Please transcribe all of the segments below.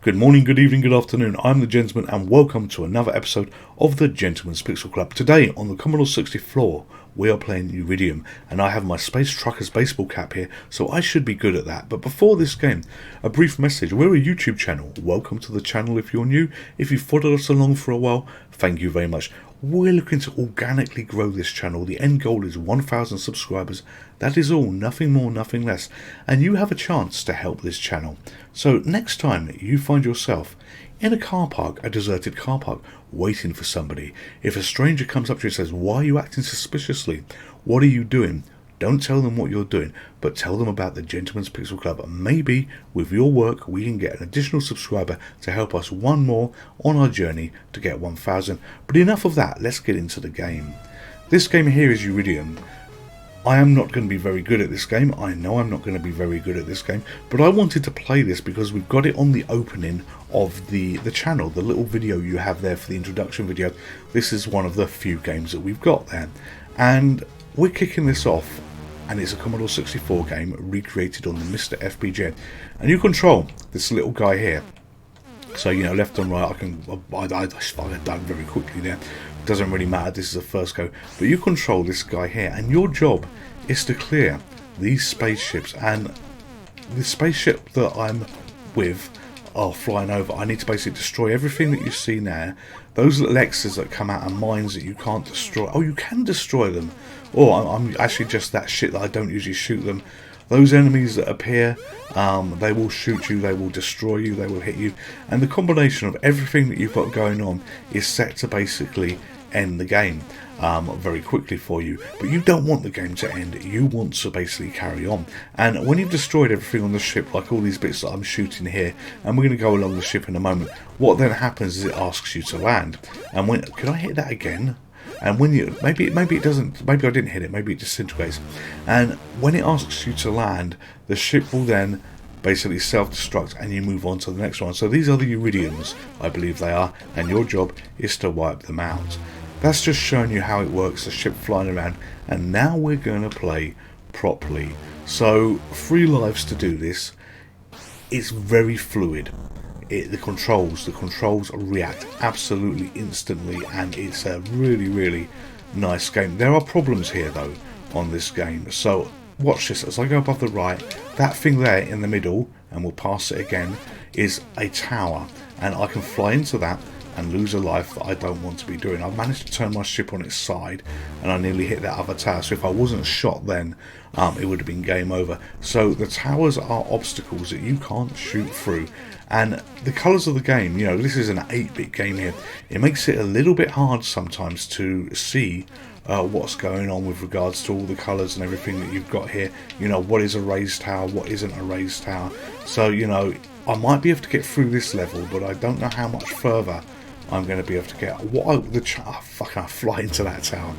Good morning, good evening, good afternoon. I'm the Gentleman and welcome to another episode of the Gentleman's Pixel Club. Today on the Commodore 64 we are playing Uridium and I have my Space Truckers baseball cap here, so I should be good at that. But before this game, a brief message. We're a YouTube channel. Welcome to the channel if you're new. If you've followed us along for a while, thank you very much. We're looking to organically grow this channel. The end goal is 1,000 subscribers. That is all, nothing more, nothing less. And you have a chance to help this channel. So next time you find yourself in a car park, a deserted car park, waiting for somebody, if a stranger comes up to you and says, "Why are you acting suspiciously? What are you doing?" Don't tell them what you're doing, but tell them about the Gentleman's Pixel Club. And maybe with your work we can get an additional subscriber to help us one more on our journey to get 1,000. But enough of that, let's get into the game. This game here is Uridium. I am not going to be very good at this game. I know I'm not going to be very good at this game, but I wanted to play this because we've got it on the opening of the channel, the little video you have there for the introduction video. This is one of the few games that we've got there, and we're kicking this off, and it's a Commodore 64 game recreated on the MiSTer FPGA, and you control this little guy here. So, you know, left and right, I done very quickly there. Doesn't really matter, this is the first go, but you control this guy here, and your job is to clear these spaceships. And the spaceship that I'm with are flying over. I need to basically destroy everything that you see now. Those little X's that come out of mines that you can't destroy. Oh, you can destroy them. Oh, I'm actually just that shit that I don't usually shoot them. Those enemies that appear, they will shoot you, they will destroy you, they will hit you. And the combination of everything that you've got going on is set to basically end the game very quickly for you. But you don't want the game to end, you want to basically carry on. And when you've destroyed everything on the ship, like all these bits that I'm shooting here, and we're going to go along the ship in a moment, what then happens is it asks you to land. And when, can I hit that again? And when you, maybe it doesn't, maybe I didn't hit it, maybe it disintegrates. And when it asks you to land, the ship will then basically self-destruct and you move on to the next one. So these are the Uridiums, I believe they are, and your job is to wipe them out. That's just showing you how it works, the ship flying around, and now we're going to play properly. So 3 lives to do this. It's very fluid. The controls react absolutely instantly, and it's a really nice game. There are problems here though on this game, so watch this as I go above the right. That thing there in the middle, and we'll pass it again, is a tower, and I can fly into that and lose a life that I don't want to be doing. I've managed to turn my ship on its side and I nearly hit that other tower, so if I wasn't shot then it would have been game over. So the towers are obstacles that you can't shoot through, and the colours of the game, you know, this is an 8-bit game here, it makes it a little bit hard sometimes to see what's going on with regards to all the colours and everything that you've got here. You know, what is a raised tower, what isn't a raised tower. So, you know, I might be able to get through this level, but I don't know how much further I'm going to be able to get. I fly into that tower.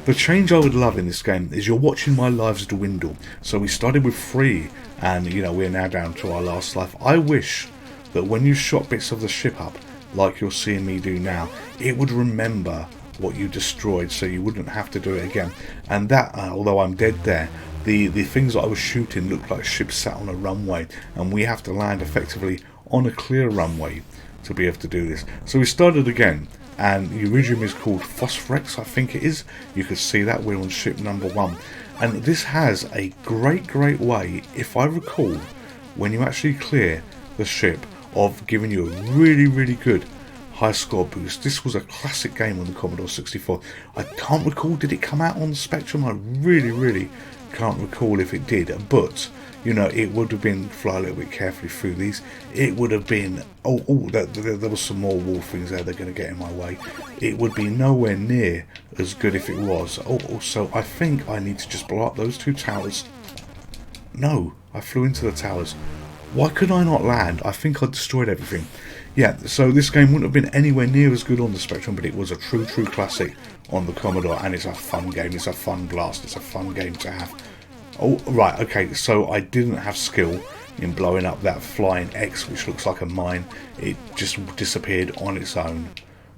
The change I would love in this game is you're watching my lives dwindle. So we started with 3, and you know, we're now down to our last life. I wish that when you shot bits of the ship up, like you're seeing me do now, it would remember what you destroyed, so you wouldn't have to do it again. And that, although I'm dead there, the things that I was shooting looked like ships sat on a runway, and we have to land effectively on a clear runway to be able to do this. So we started again, and Uridium is called Phosphorex, I think it is. You can see that we're on ship number 1, and this has a great way, if I recall, when you actually clear the ship, of giving you a really good high score boost. This was a classic game on the Commodore 64. I can't recall, did it come out on the Spectrum? I really can't recall if it did, but you know, it would have been, fly a little bit carefully through these, it would have been, there was some more wall things there, they're going to get in my way. It would be nowhere near as good if it was. Also, I think I need to just blow up those 2 towers. No, I flew into the towers. Why could I not land? I think I destroyed everything. Yeah, so this game wouldn't have been anywhere near as good on the Spectrum, but it was a true classic on the Commodore, and it's a fun game, it's a fun blast, it's a fun game to have. Oh, right, okay, so I didn't have skill in blowing up that flying X, which looks like a mine. It just disappeared on its own.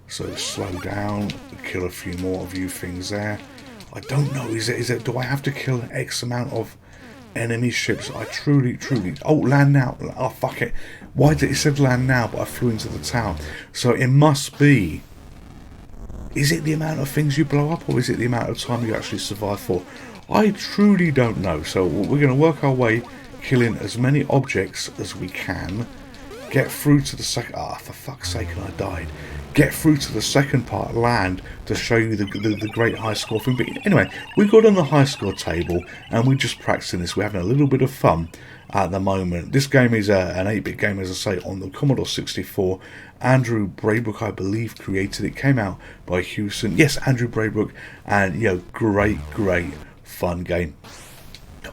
So slow down, kill a few more of you things there. I don't know, is it, do I have to kill X amount of enemy ships. I truly... Oh, land now. Oh, fuck it. Why did it said land now, but I flew into the tower? So it must be... Is it the amount of things you blow up, or is it the amount of time you actually survive for? I truly don't know. So we're going to work our way, killing as many objects as we can. Get through to the second... Ah, for fuck's sake, I died. Get through to the second part, land, to show you the great high score thing. But anyway, we got on the high score table, and we're just practicing this. We're having a little bit of fun at the moment. This game is an 8-bit game, as I say, on the Commodore 64. Andrew Braybrook, I believe, created it. Came out by Houston. Yes, Andrew Braybrook. And, you know, great fun game.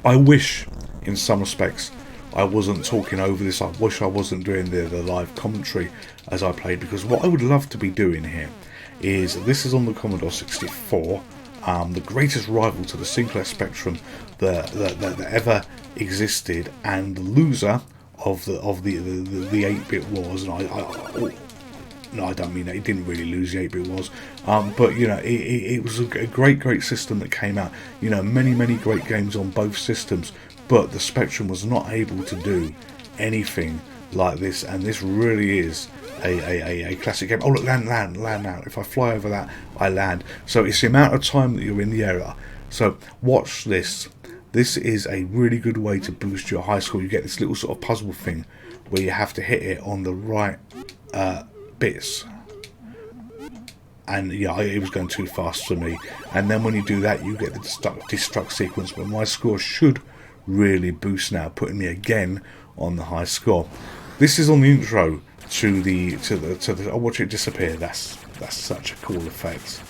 I wish, in some respects, I wasn't talking over this. I wish I wasn't doing the live commentary as I played, because what I would love to be doing here is, this is on the Commodore 64, the greatest rival to the Sinclair Spectrum that ever existed, and the loser of the 8-bit wars. And no, I don't mean that. It didn't really lose the 8-bit wars, but you know, it was a great system that came out. You know, many great games on both systems. But the Spectrum was not able to do anything like this, and this really is a classic game. Oh look, land now. If I fly over that, I land. So it's the amount of time that you're in the area. So watch this. This is a really good way to boost your high score. You get this little sort of puzzle thing where you have to hit it on the right bits. And yeah, it was going too fast for me. And then when you do that, you get the destruct sequence. But my score should really boost now, putting me again on the high score. This is on the intro to the I'll watch it disappear. That's such a cool effect.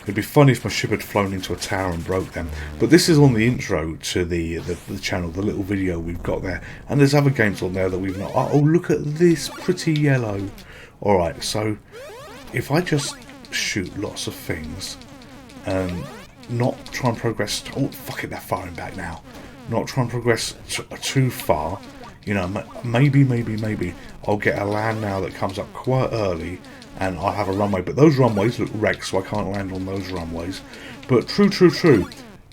It'd be funny if my ship had flown into a tower and broke them. But this is on the intro to the channel, the little video we've got there. And there's other games on there that we've not... Oh, look at this pretty yellow. Alright, so if I just shoot lots of things and not try and progress... Oh, fuck it, they're firing back now. Not try and progress too far. You know, maybe I'll get a land now that comes up quite early, and I'll have a runway. But those runways look wrecked, so I can't land on those runways. But true.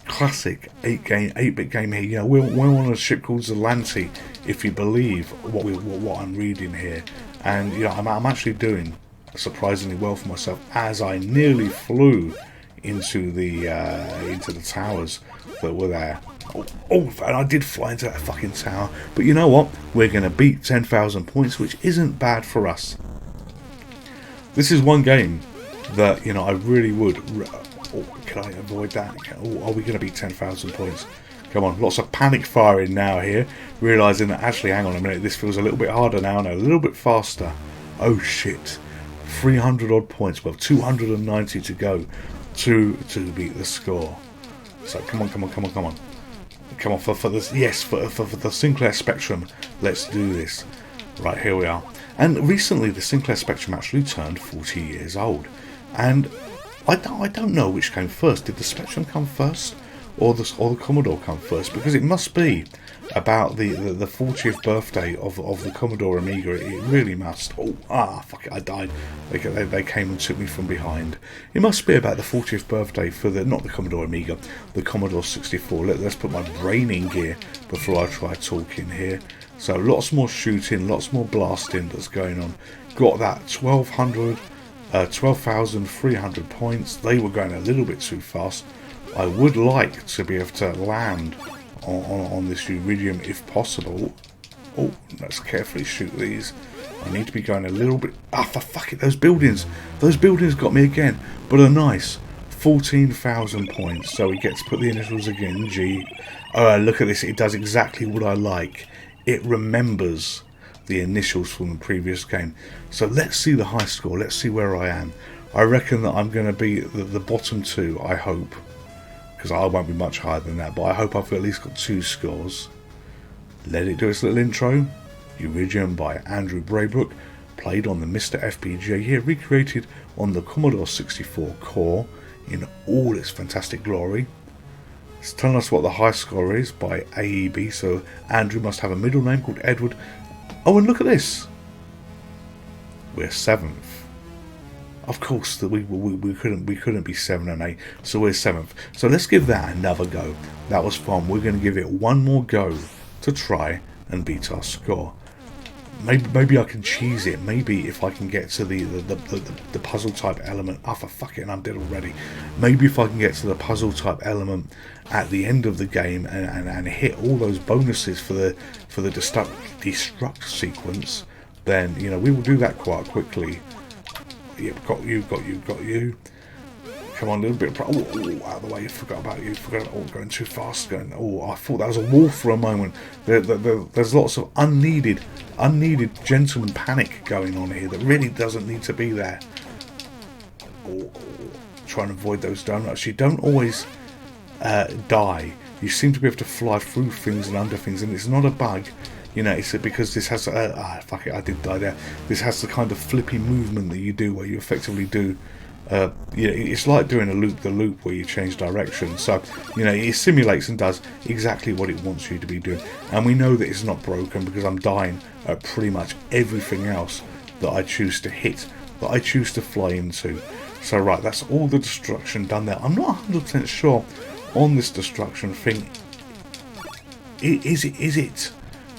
Classic 8-bit game here. You know, we're on a ship called Zelante, if you believe what I'm reading here. And you know, I'm actually doing surprisingly well for myself, as I nearly flew into the towers that were there. Oh, and I did fly into that fucking tower. But you know what? We're going to beat 10,000 points, which isn't bad for us. This is one game that, you know, I really would... Oh, can I avoid that? Oh, are we going to beat 10,000 points? Come on, lots of panic firing now here. Realising that, actually, hang on a minute, this feels a little bit harder now and a little bit faster. Oh, shit. 300 odd points. Well, 290 to go to beat the score. So, come on. Come on, for this, yes, for the Sinclair Spectrum, let's do this. Right, here we are. And recently the Sinclair Spectrum actually turned 40 years old. And I don't know which came first. Did the Spectrum come first, or the Commodore come first? Because it must be about the 40th birthday of the Commodore Amiga. It really must. Oh, fuck it, I died. They came and took me from behind. It must be about the 40th birthday for not the Commodore Amiga, the Commodore 64. Let's put my brain in gear before I try talking here. So lots more shooting, lots more blasting that's going on. Got that 12,300 points. They were going a little bit too fast. I would like to be able to land on this Uridium if possible. Oh, let's carefully shoot these. I need to be going a little bit... Ah, for fuck it, those buildings got me again. But a nice 14,000 points. So we get to put the initials again, G. Look at this, it does exactly what I like. It remembers the initials from the previous game. So let's see the high score, let's see where I am. I reckon that I'm going to be the bottom two, I hope. Because I won't be much higher than that, but I hope I've at least got 2 scores. Let it do its little intro. Uridium by Andrew Braybrook, played on the MiSTer FPGA here, recreated on the Commodore 64 core in all its fantastic glory. It's telling us what the high score is by AEB, so Andrew must have a middle name called Edward. Oh, and look at this. We're 7th. Of course, that we couldn't be 7 and 8, so we're 7th. So let's give that another go. That was fun. We're going to give it one more go to try and beat our score. Maybe I can cheese it. Maybe if I can get to the puzzle type element. Oh, for fucking, I'm dead already. Maybe if I can get to the puzzle type element at the end of the game and hit all those bonuses for the destruct sequence, then you know we will do that quite quickly. Yep, got you. Come on, a little bit. Oh, out of the way. Forgot about you. Going too fast. I thought that was a wall for a moment. There's lots of unneeded gentleman panic going on here that really doesn't need to be there. Try and avoid those donuts. You don't always die. You seem to be able to fly through things and under things, and it's not a bug. You know, it's because this has fuck it, I did die there. This has the kind of flippy movement that you do where you effectively do. It's like doing a loop-the-loop where you change direction. So, you know, it simulates and does exactly what it wants you to be doing. And we know that it's not broken because I'm dying at pretty much everything else that I choose to hit, that I choose to fly into. So, right, that's all the destruction done there. I'm not 100% sure on this destruction thing. Is it?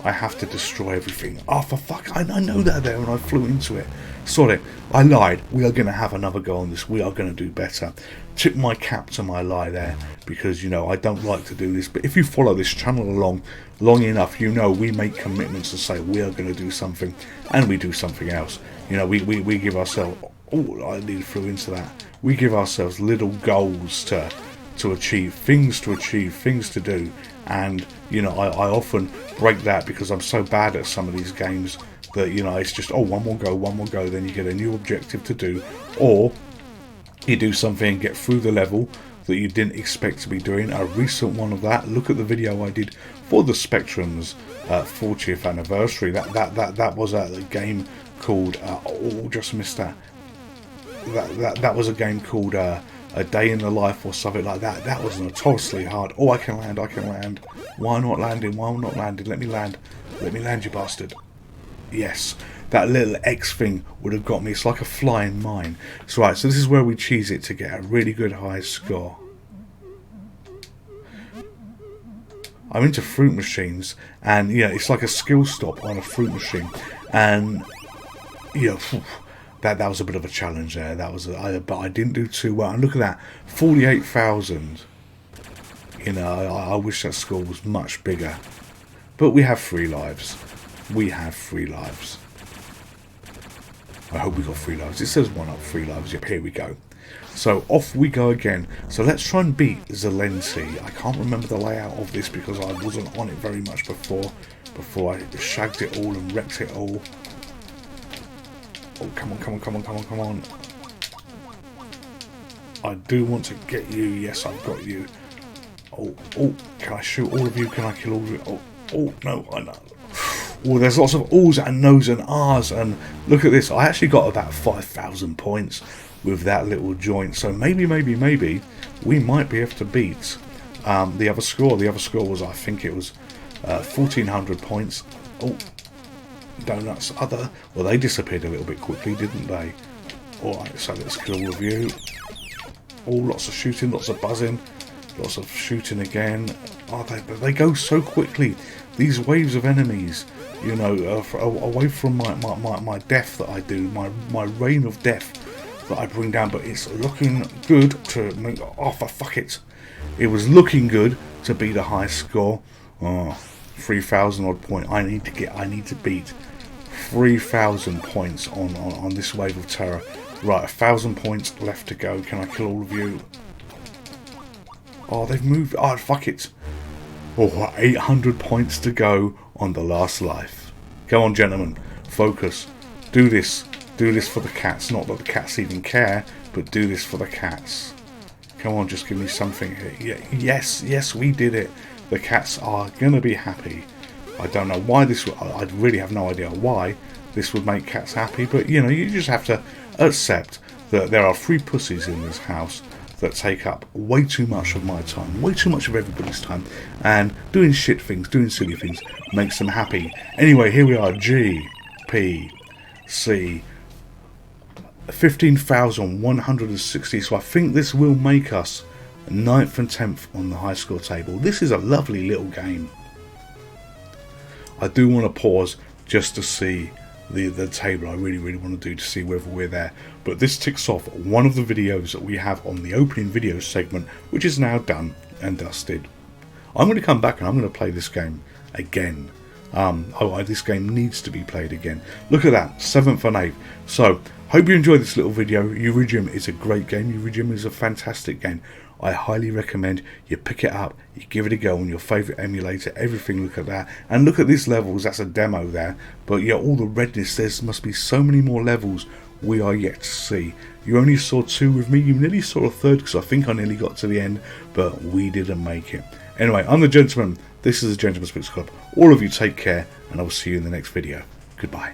I have to destroy everything. Oh, for fuck, I know that there and I flew into it. Sorry, I lied. We are going to have another go on this. We are going to do better. Tip my cap to my lie there, because, you know, I don't like to do this. But if you follow this channel along long enough, you know we make commitments to say we are going to do something, and we do something else. You know, we give ourselves... Oh, I nearly flew into that. We give ourselves little goals to achieve, things to do. And, you know, I often break that because I'm so bad at some of these games that, you know, it's just, oh, one more go, then you get a new objective to do, or you do something and get through the level that you didn't expect to be doing. A recent one of that, look at the video I did for the Spectrum's 40th anniversary. That was a game called, just missed that. That was a game called A Day in the Life or something like that. That was notoriously hard. Oh, I can land. Why not landing? Let me land, you bastard. Yes, that little X thing would have got me. It's like a flying mine. So right, so this is where we cheese it to get a really good high score. I'm into fruit machines, and yeah, it's like a skill stop on a fruit machine, and you know, that was a bit of a challenge there. But I didn't do too well. And look at that, 48,000. You know, I wish that score was much bigger, but we have 3 lives. I hope we got 3 lives. It says 1 up, 3 lives. Yep, here we go. So off we go again. So let's try and beat Zelensky. I can't remember the layout of this because I wasn't on it very much before I shagged it all and wrecked it all. Oh, come on. I do want to get you. Yes, I've got you. Oh, can I shoot all of you? Can I kill all of you? Oh, no, I know. Oh, there's lots of O's and No's and R's, and look at this. I actually got about 5,000 points with that little joint. So maybe we might be able to beat the other score. The other score was, I think it was 1,400 points. Oh, donuts. Well, they disappeared a little bit quickly, didn't they? Alright, so let's kill all of you. Oh, lots of shooting, lots of buzzing, lots of shooting again. Oh, they go so quickly. These waves of enemies, you know, away from my death that I do, my rain of death that I bring down. But it's looking good to make. Oh, fuck it! It was looking good to beat a high score. Oh, 3,000 odd point. I need to beat 3,000 points on this wave of terror. Right, 1,000 points left to go. Can I kill all of you? Oh, they've moved. Oh, fuck it. Oh, 800 points to go on the last life. Go on, gentlemen. Focus. Do this. Do this for the cats. Not that the cats even care, but do this for the cats. Come on, just give me something here. Yes, we did it. The cats are going to be happy. I don't know why this would... I really have no idea why this would make cats happy, but, you know, you just have to accept that there are 3 pussies in this house that take up way too much of my time, way too much of everybody's time, and doing shit things, doing silly things, makes them happy. Anyway, here we are, G, P, C, 15,160, so I think this will make us 9th and 10th on the high score table. This is a lovely little game. I do want to pause just to see the table. I really want to do to see whether we're there, but this ticks off one of the videos that we have on the opening video segment, which is now done and dusted. I'm going to come back and I'm going to play this game again. This game needs to be played again. Look at that, 7th and 8th. So hope you enjoyed this little video. Uridium is a great game. Uridium is a fantastic game. I highly recommend you pick it up, you give it a go on your favourite emulator, everything. Look at that, and look at these levels. That's a demo there, but yeah, all the redness, there must be so many more levels we are yet to see. You only saw 2 with me, you nearly saw a 3rd, because I think I nearly got to the end, but we didn't make it. Anyway, I'm the Gentleman, this is the Gentleman's Pixel Club. All of you take care, and I will see you in the next video. Goodbye.